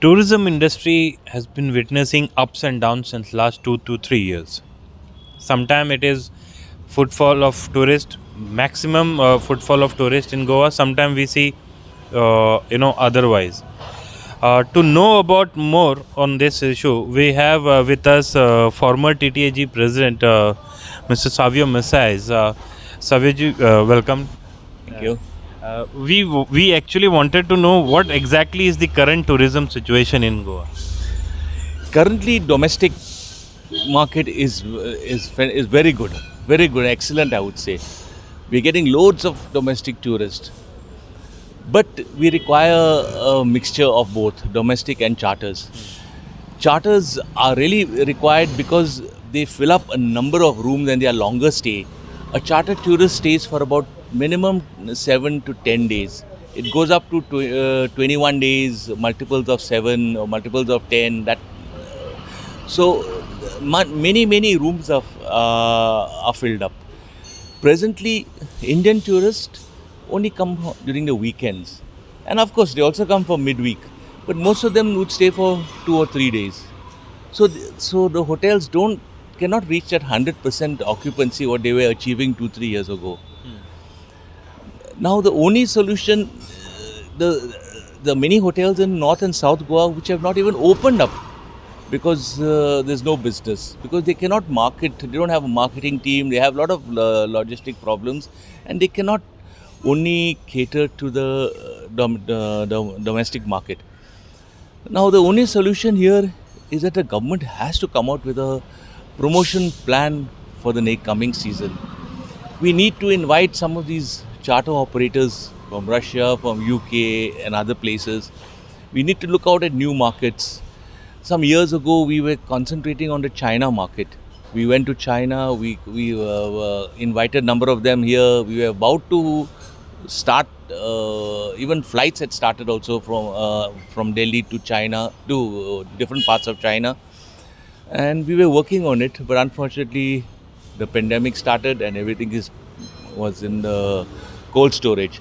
Tourism industry has been witnessing ups and downs since last 2 to 3 years. Sometime it is footfall of tourist, maximum footfall of tourist in Goa. Sometime we see, otherwise. To know about more on this issue, we have with us former TTAG president, Mr. Savio Mesias. Savio ji, welcome. Thank you. We actually wanted to know what exactly is the current tourism situation in Goa. Currently, domestic market is very good, excellent. I would say we're getting loads of domestic tourists, but we require a mixture of both domestic and charters. Charters are really required because they fill up a number of rooms and they are longer stay. A charter tourist stays for about minimum 7 to 10 days. It goes up to 21 days, multiples of 7 or multiples of 10. So many rooms are filled up. Presently, Indian tourists only come during the weekends, and of course they also come for midweek. But most of them would stay for 2 or 3 days. So the hotels don't cannot reach that 100% occupancy what they were achieving 2 3 years ago. Now the only solution, the many hotels in North and South Goa which have not even opened up because there's no business, because they cannot market. They don't have a marketing team. They have a lot of logistic problems, and they cannot only cater to the domestic market. Now the only solution here is that the government has to come out with a promotion plan for the coming season. We need to invite some of these charter operators from Russia, from UK and other places. We need to look out at new markets. Some years ago, we were concentrating on the China market. We went to China. We invited a number of them here. We were about to start. Even flights had started also from Delhi to China, to different parts of China, and we were working on it. But unfortunately, the pandemic started and everything was in the cold storage.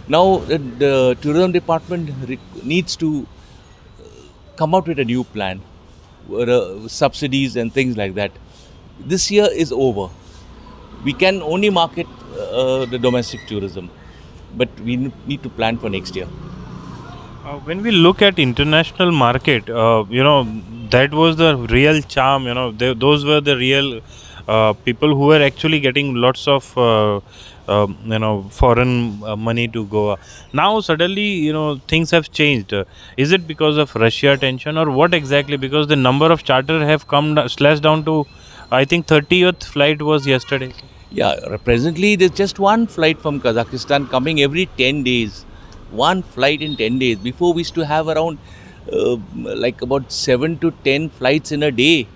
Now the tourism department needs to come out with a new plan, subsidies and things like that. This year is over. We can only market the domestic tourism, but we need to plan for next year. When we look at international market, that was the real charm. Those were the real people who were actually getting lots of foreign money to Goa. Now suddenly, things have changed. Is it because of Russia tension or what exactly? Because the number of charter have slashed down to, I think 30th flight was yesterday. Yeah, presently there's just one flight from Kazakhstan coming every 10 days. One flight in 10 days. Before we used to have around like about 7 to 10 flights in a day.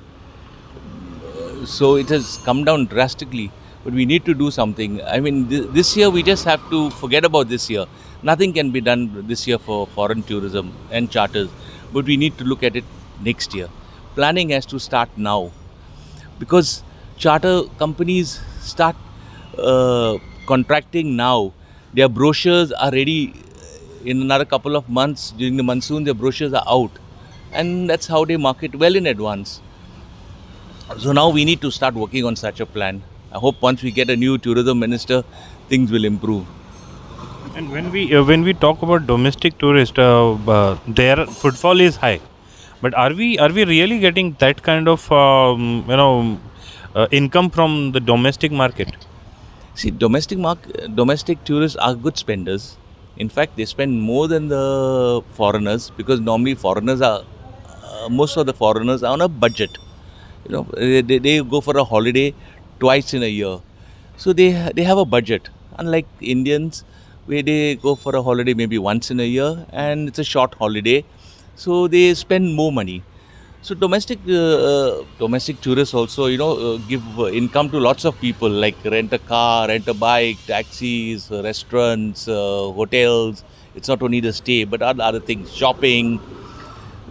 So it has come down drastically. But we need to do something. I mean, this year we just have to forget about this year. Nothing can be done this year for foreign tourism and charters. But we need to look at it next year. Planning has to start now, because charter companies start contracting now. Their brochures are ready in another couple of months. During the monsoon, their brochures are out, and that's how they market well in advance. So now we need to start working on such a plan. I hope once we get a new tourism minister, things will improve. And when we talk about domestic tourist, their footfall is high, but are we really getting that kind of income from the domestic market? See, domestic tourists are good spenders. In fact, they spend more than the foreigners, because normally most of the foreigners are on a budget. They go for a holiday twice in a year, so they have a budget. Unlike Indians, where they go for a holiday maybe once in a year and it's a short holiday, so they spend more money. So domestic tourists also give income to lots of people, like rent a car, rent a bike, taxis, restaurants, hotels. It's not only the stay but other things, shopping.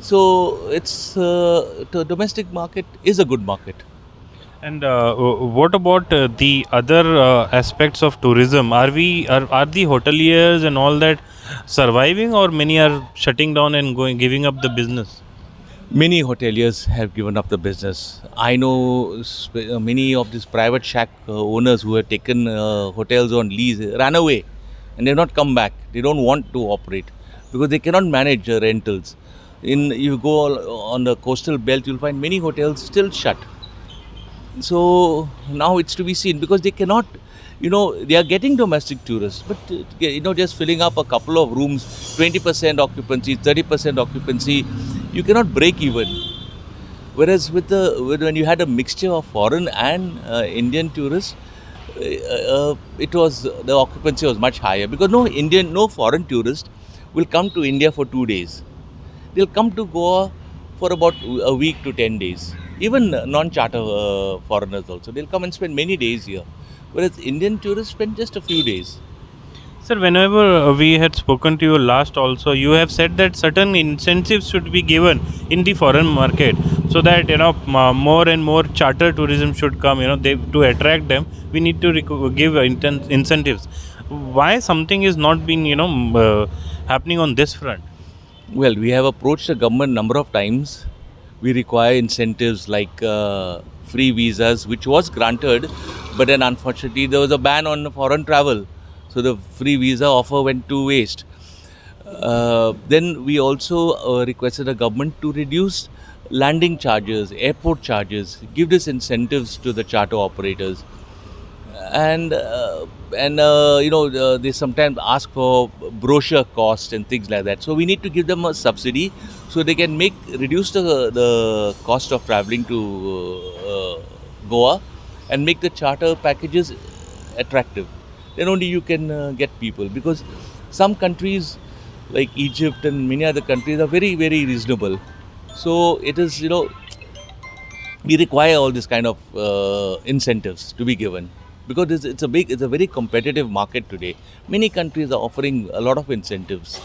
So the domestic market is a good market. And what about the other aspects of tourism? Are the hoteliers and all that surviving, or many are shutting down and going giving up the business? Many hoteliers have given up the business. I know many of these private shack owners who have taken hotels on lease ran away and they've not come back. They don't want to operate because they cannot manage rentals. In you go on the coastal belt, you'll find many hotels still shut. So now it's to be seen because they cannot, they are getting domestic tourists, but just filling up a couple of rooms, 20% occupancy, 30% occupancy, you cannot break even. Whereas when you had a mixture of foreign and Indian tourists, it was the occupancy was much higher because no foreign tourist will come to India for 2 days. They'll come to Goa for about a week to 10 days. Even non-charter foreigners also, they'll come and spend many days here. Whereas Indian tourists spend just a few days. Sir, whenever we had spoken to you last also, you have said that certain incentives should be given in the foreign market so that more and more charter tourism should come. To attract them, we need to give incentives. Why something is not been happening on this front? Well, we have approached the government number of times. We require incentives like free visas, which was granted, but then unfortunately there was a ban on foreign travel. So the free visa offer went to waste. Then we also requested the government to reduce landing charges, airport charges, give these incentives to the charter operators, and they sometimes ask for brochure cost and things like that. So we need to give them a subsidy so they can reduce the cost of traveling to Goa and make the charter packages attractive. Then only you can get people, because some countries like Egypt and many other countries are very, very reasonable. So it is, we require all this kind of incentives to be given, because it's a very competitive market today. Many countries are offering a lot of incentives.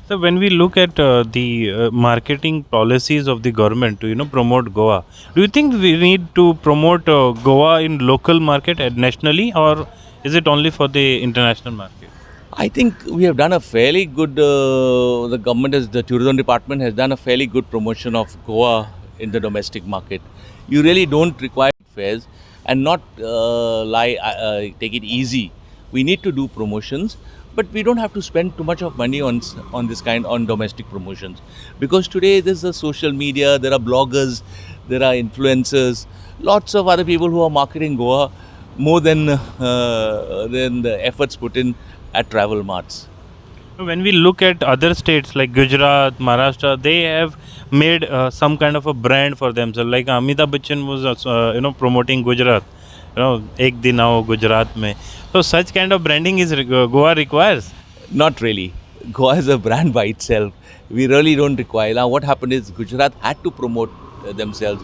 So when we look at the marketing policies of the government to promote Goa, do you think we need to promote Goa in local market and nationally, or is it only for the international market? I think we have done a fairly good. The tourism department has done a fairly good promotion of Goa in the domestic market. You really don't require fares and not take it easy. We need to do promotions, but we don't have to spend too much of money on domestic promotions, because today there's a social media, there are bloggers, there are influencers, lots of other people who are marketing Goa more than the efforts put in at travel marts. When we look at other states like Gujarat, Maharashtra, they have made some kind of a brand for themselves. Like Amitabh Bachchan was, promoting Gujarat. Ek din aao Gujarat mein. So such kind of branding is Goa requires. Not really. Goa is a brand by itself. We really don't require. Now, what happened is Gujarat had to promote themselves.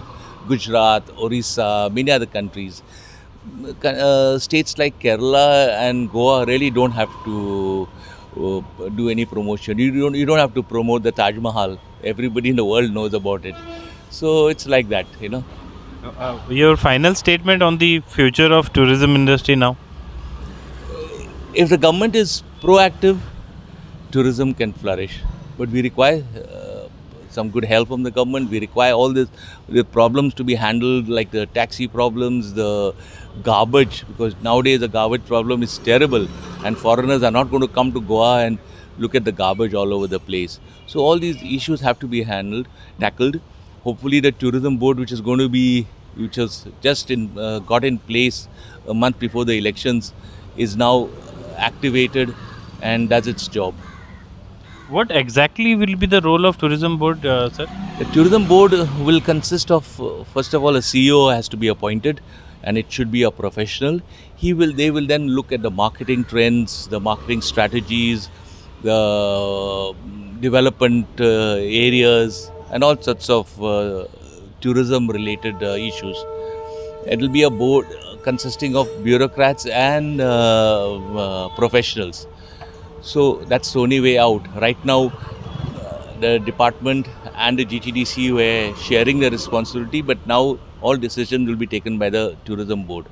Gujarat, Orissa, many other countries. States like Kerala and Goa really don't have to do any promotion. You don't have to promote the Taj Mahal. Everybody in the world knows about it. So it's like that. Your final statement on the future of tourism industry now? If the government is proactive, tourism can flourish. But we require some good help from the government. We require all the problems to be handled, like the taxi problems, the garbage, because nowadays the garbage problem is terrible, and foreigners are not going to come to Goa and look at the garbage all over the place. So all these issues have to be tackled. Hopefully the tourism board, which has just got in place a month before the elections, is now activated and does its job. What exactly will be the role of tourism board, sir? The tourism board will consist of, first of all, a CEO has to be appointed, and it should be a professional. They will then look at the marketing trends, the marketing strategies, the development areas, and all sorts of tourism related issues. It will be a board consisting of bureaucrats and professionals. So that's the only way out. Right now, the department and the GTDC were sharing the responsibility, but now all decisions will be taken by the tourism board.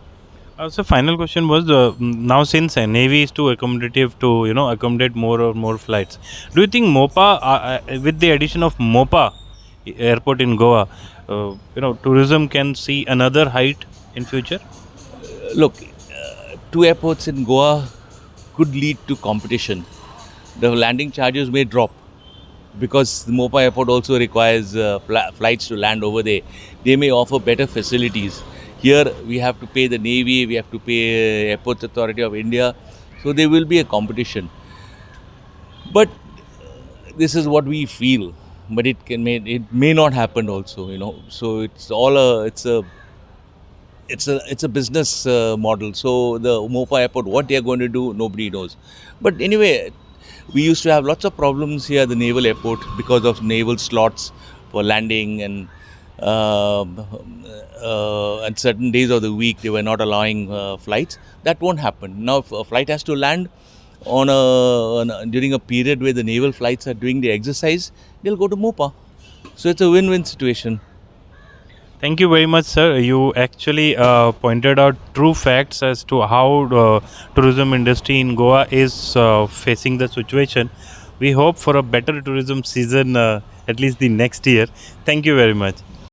So final question was now since Navy is too accommodative to accommodate more or more flights. Do you think Mopa with the addition of Mopa Airport in Goa, tourism can see another height in future? Look, two airports in Goa could lead to competition. The landing charges may drop because the Mopa Airport also requires flights to land over there. They may offer better facilities. Here we have to pay the Navy, we have to pay Airports Authority of India, so there will be a competition. But this is what we feel. But it may not happen also. So it's all it's a business model. So the Mopa Airport, what they are going to do, nobody knows. But anyway, we used to have lots of problems here at the naval airport because of naval slots for landing and certain days of the week they were not allowing flights. That won't happen now. If a flight has to land during a period where the naval flights are doing the exercise, they'll go to Mopa. So it's a win-win situation. Thank you very much, sir. You actually pointed out true facts as to how tourism industry in Goa is facing the situation. We hope for a better tourism season, at least the next year. Thank you very much.